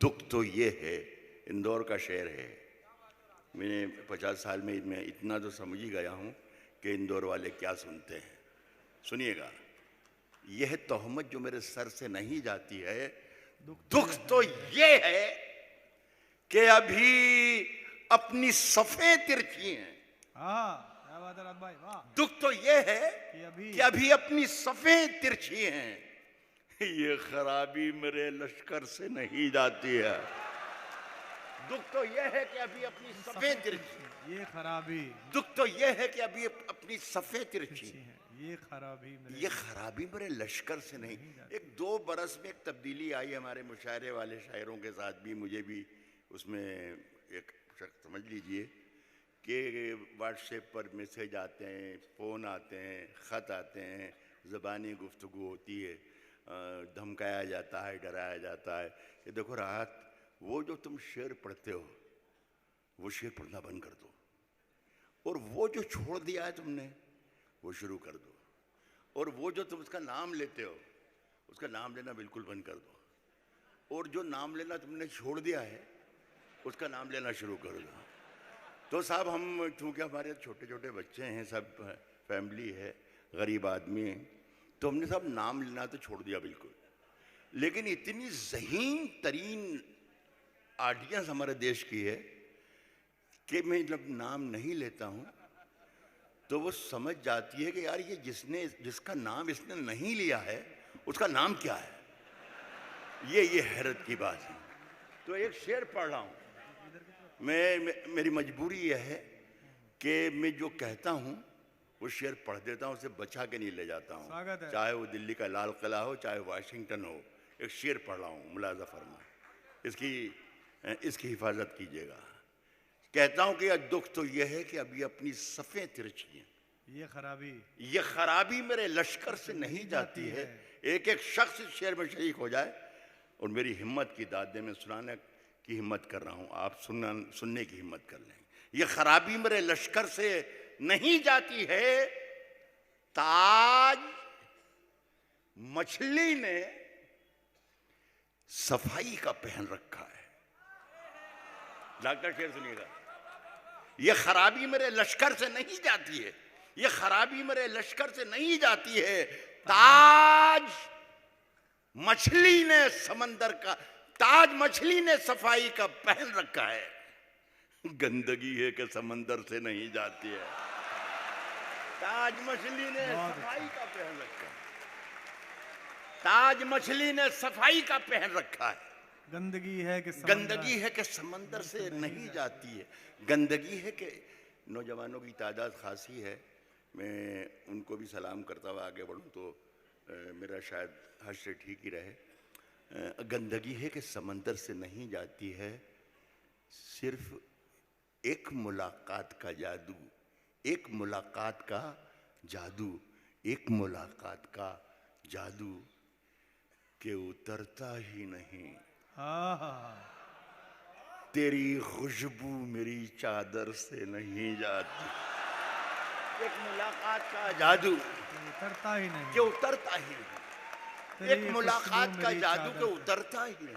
दुख तो ये है, इंदौर का शहर है। मैंने 50 साल में इतना तो समझ ही गया हूँ कि इंदौर वाले क्या सुनते हैं। सुनिएगा, यह तोहमत जो मेरे सर से नहीं जाती है, दुख तो ये है कि अभी अपनी सफ़ें तिरछी हैं। क्या बात है रात भाई, वाह। दुख तो ये है कि अभी अपनी सफ़ें तिरछी हैं। ये खराबी मेरे लश्कर से नहीं जाती है। दुख तो ये है कि अभी अपनी सफ़ें तिरछी, ये खराबी। दुख तो ये है कि अभी अपनी सफ़ें तिरछी है। ये खराबी मेरे लश्कर से नहीं। एक 2 बरस में एक तब्दीली आई हमारे मुशायरे वाले शायरों के साथ भी, मुझे भी उसमें एक समझ लीजिए कि व्हाट्सएप पर मैसेज आते हैं, फ़ोन आते हैं, ख़त आते हैं, ज़बानी गुफ्तगू होती है, धमकाया जाता है, डराया जाता है कि देखो राहत, वो जो तुम शेर पढ़ते हो वो शेर पढ़ना बंद कर दो, और वो जो छोड़ दिया है तुमने वो शुरू कर दो, और वो जो तुम उसका नाम लेते हो उसका नाम लेना बिल्कुल बंद कर दो, और जो नाम लेना तुमने छोड़ दिया है उसका नाम लेना शुरू कर दो। तो साहब, हम चूँकि हमारे छोटे छोटे बच्चे हैं, सब फैमिली है, गरीब आदमी हैं, तो हमने सब नाम लेना तो छोड़ दिया बिल्कुल। लेकिन इतनी ज़हीन तरीन ऑडियंस हमारे देश की है कि मैं जब नाम नहीं लेता हूँ तो वो समझ जाती है कि यार ये जिसका नाम इसने नहीं लिया है उसका नाम क्या है। ये हैरत की बात है। तो एक शेर पढ़ रहा हूँ मेरी मजबूरी यह है कि मैं जो कहता हूँ वो शेर पढ़ देता हूँ, उसे बचा के नहीं ले जाता हूँ, चाहे वो दिल्ली का लाल किला हो, चाहे वाशिंगटन हो। एक शेर पढ़ रहा हूँ, मुलाजा फरमा, इसकी हिफाजत कीजिएगा। कहता हूँ कि दुख तो यह है कि अभी अपनी सफ़ें तिरछी हैं। ये खराबी मेरे लश्कर से नहीं जाती है। एक एक शख्स इस शेर में शरीक हो जाए और मेरी हिम्मत की दाद दे। मैं सुनाने की हिम्मत कर रहा हूँ, आप सुनने की हिम्मत कर लें। ये खराबी मेरे लश्कर से नहीं जाती है, ताज मछली ने सफाई का पहन रखा है। डॉक्टर शेर सुनिएगा, ये खराबी मेरे लश्कर से नहीं जाती है, ये खराबी मेरे लश्कर से नहीं जाती है, ताज मछली ने ताज मछली ने सफाई का पहन रखा है। गंदगी है कि समंदर से नहीं जाती है, ताज मछली ने सफाई का पहन रखा है, ताज मछली ने सफाई का पहन रखा है। गंदगी है कि समंदर से नहीं जाती है। गंदगी है कि नौजवानों की तादाद खासी है। मैं उनको भी सलाम करता हुआ आगे बढ़ूं तो मेरा शायद हश्र ठीक ही रहे। गंदगी है कि समंदर से नहीं जाती है, सिर्फ एक मुलाकात का जादू, एक मुलाकात का जादू, एक मुलाकात का जादू के उतरता ही नहीं। तेरी खुशबू मेरी चादर से नहीं जाती। एक मुलाकात का जादू उतरता ही नहीं, एक मुलाकात का जादू के उतरता ही नहीं।